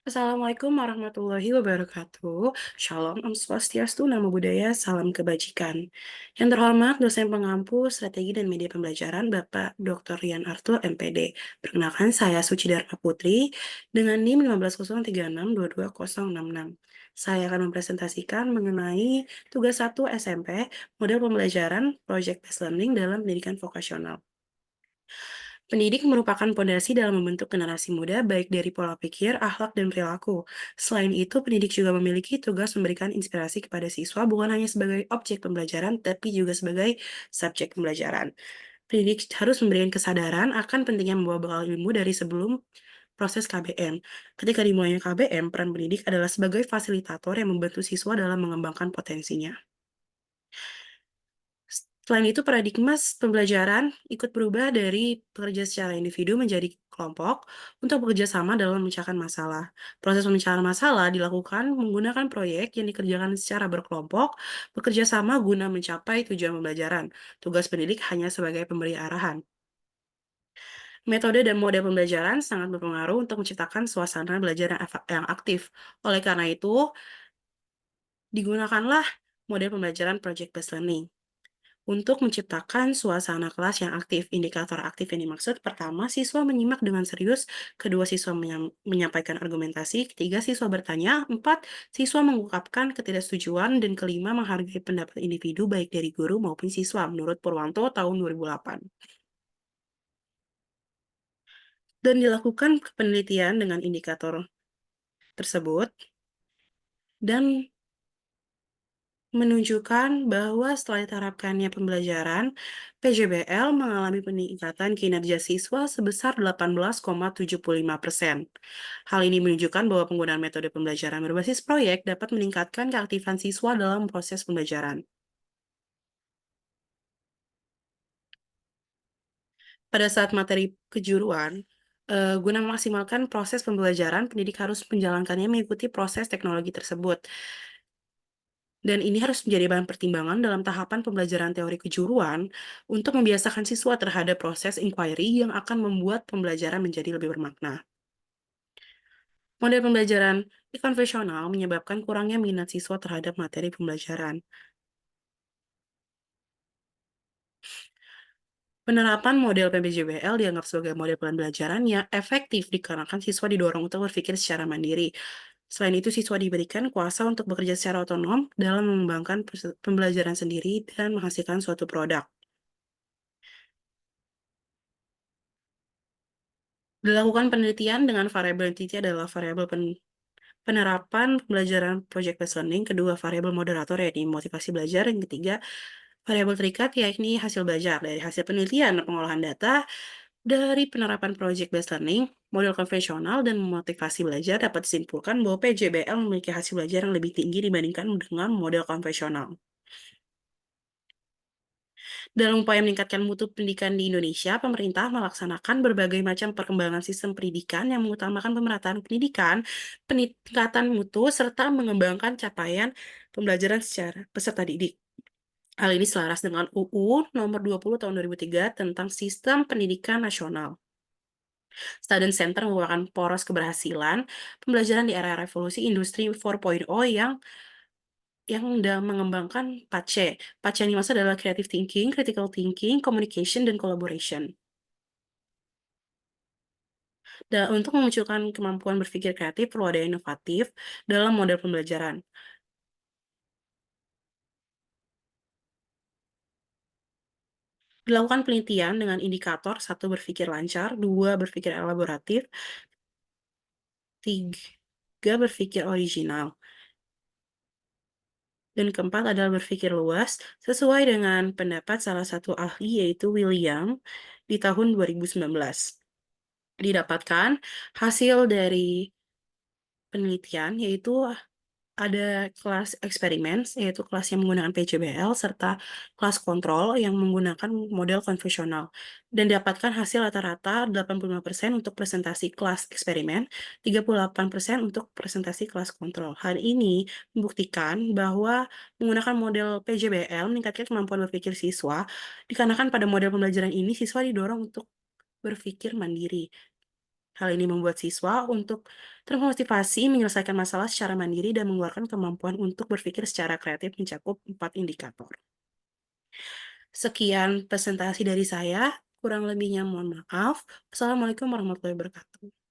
Assalamualaikum warahmatullahi wabarakatuh. Shalom, Om Swastiastu, Namo Buddhaya, Salam Kebajikan. Yang terhormat dosen pengampu Strategi dan Media Pembelajaran Bapak Dr. Rian Arthur, MPD. Perkenalkan saya Suci Dharma Putri dengan NIM 1503622066. Saya akan mempresentasikan mengenai tugas 1 SMP, model pembelajaran Project Based Learning dalam pendidikan vokasional. Pendidik merupakan pondasi dalam membentuk generasi muda baik dari pola pikir, akhlak, dan perilaku. Selain itu, pendidik juga memiliki tugas memberikan inspirasi kepada siswa bukan hanya sebagai objek pembelajaran, tapi juga sebagai subjek pembelajaran. Pendidik harus memberikan kesadaran akan pentingnya membawa bekal ilmu dari sebelum proses KBM. Ketika dimulainya KBM, peran pendidik adalah sebagai fasilitator yang membantu siswa dalam mengembangkan potensinya. Selain itu, paradigma pembelajaran ikut berubah dari bekerja secara individu menjadi kelompok untuk bekerja sama dalam memecahkan masalah. Proses pemecahan masalah dilakukan menggunakan proyek yang dikerjakan secara berkelompok, bekerja sama guna mencapai tujuan pembelajaran. Tugas pendidik hanya sebagai pemberi arahan. Metode dan model pembelajaran sangat berpengaruh untuk menciptakan suasana belajar yang aktif. Oleh karena itu, digunakanlah model pembelajaran project-based learning. Untuk menciptakan suasana kelas yang aktif, indikator aktif yang dimaksud pertama, siswa menyimak dengan serius, kedua, siswa menyampaikan argumentasi, ketiga, siswa bertanya, empat, siswa mengungkapkan ketidaksetujuan, dan kelima, menghargai pendapat individu baik dari guru maupun siswa, menurut Purwanto tahun 2008. Dan dilakukan penelitian dengan indikator tersebut, dan menunjukkan bahwa setelah diterapkannya pembelajaran, PJBL mengalami peningkatan kinerja siswa sebesar 18,75%. Hal ini menunjukkan bahwa penggunaan metode pembelajaran berbasis proyek dapat meningkatkan keaktifan siswa dalam proses pembelajaran. Pada saat materi kejuruan, guna memaksimalkan proses pembelajaran, pendidik harus menjalankannya mengikuti proses teknologi tersebut. Dan ini harus menjadi bahan pertimbangan dalam tahapan pembelajaran teori kejuruan untuk membiasakan siswa terhadap proses inquiry yang akan membuat pembelajaran menjadi lebih bermakna. Model pembelajaran konvensional menyebabkan kurangnya minat siswa terhadap materi pembelajaran. Penerapan model PBJBL dianggap sebagai model pembelajaran yang efektif dikarenakan siswa didorong untuk berpikir secara mandiri. Selain itu, siswa diberikan kuasa untuk bekerja secara otonom dalam mengembangkan pembelajaran sendiri dan menghasilkan suatu produk. Dilakukan penelitian dengan variabel inti adalah variabel penerapan pembelajaran project based learning, kedua variabel moderator yakni motivasi belajar, yang ketiga variabel terikat yakni hasil belajar. Dari hasil penelitian dan pengolahan data dari penerapan project based learning, model konvensional dan motivasi belajar dapat disimpulkan bahwa PJBL memiliki hasil belajar yang lebih tinggi dibandingkan dengan model konvensional. Dalam upaya meningkatkan mutu pendidikan di Indonesia, pemerintah melaksanakan berbagai macam perkembangan sistem pendidikan yang mengutamakan pemerataan pendidikan, peningkatan mutu, serta mengembangkan capaian pembelajaran secara peserta didik. Hal ini selaras dengan UU Nomor 20 Tahun 2003 tentang Sistem Pendidikan Nasional. Student Center merupakan poros keberhasilan pembelajaran di era revolusi industri 4.0 yang mengembangkan 4C. 4C yang dimaksud adalah creative thinking, critical thinking, communication, dan collaboration. Dan untuk memunculkan kemampuan berpikir kreatif, perlu ada inovatif dalam model pembelajaran. Dilakukan penelitian dengan indikator, satu, berpikir lancar, dua, berpikir elaboratif, tiga, berpikir original. Dan keempat adalah berpikir luas, sesuai dengan pendapat salah satu ahli yaitu William di tahun 2019. Didapatkan hasil dari penelitian yaitu ada kelas eksperimen, yaitu kelas yang menggunakan PJBL, serta kelas kontrol yang menggunakan model konvensional. Dan dapatkan hasil rata-rata 85% untuk presentasi kelas eksperimen, 38% untuk presentasi kelas kontrol. Hal ini membuktikan bahwa menggunakan model PJBL meningkatkan kemampuan berpikir siswa, dikarenakan pada model pembelajaran ini siswa didorong untuk berpikir mandiri. Hal ini membuat siswa untuk termotivasi menyelesaikan masalah secara mandiri dan mengeluarkan kemampuan untuk berpikir secara kreatif mencakup 4 indikator. Sekian presentasi dari saya, kurang lebihnya mohon maaf. Wassalamualaikum warahmatullahi wabarakatuh.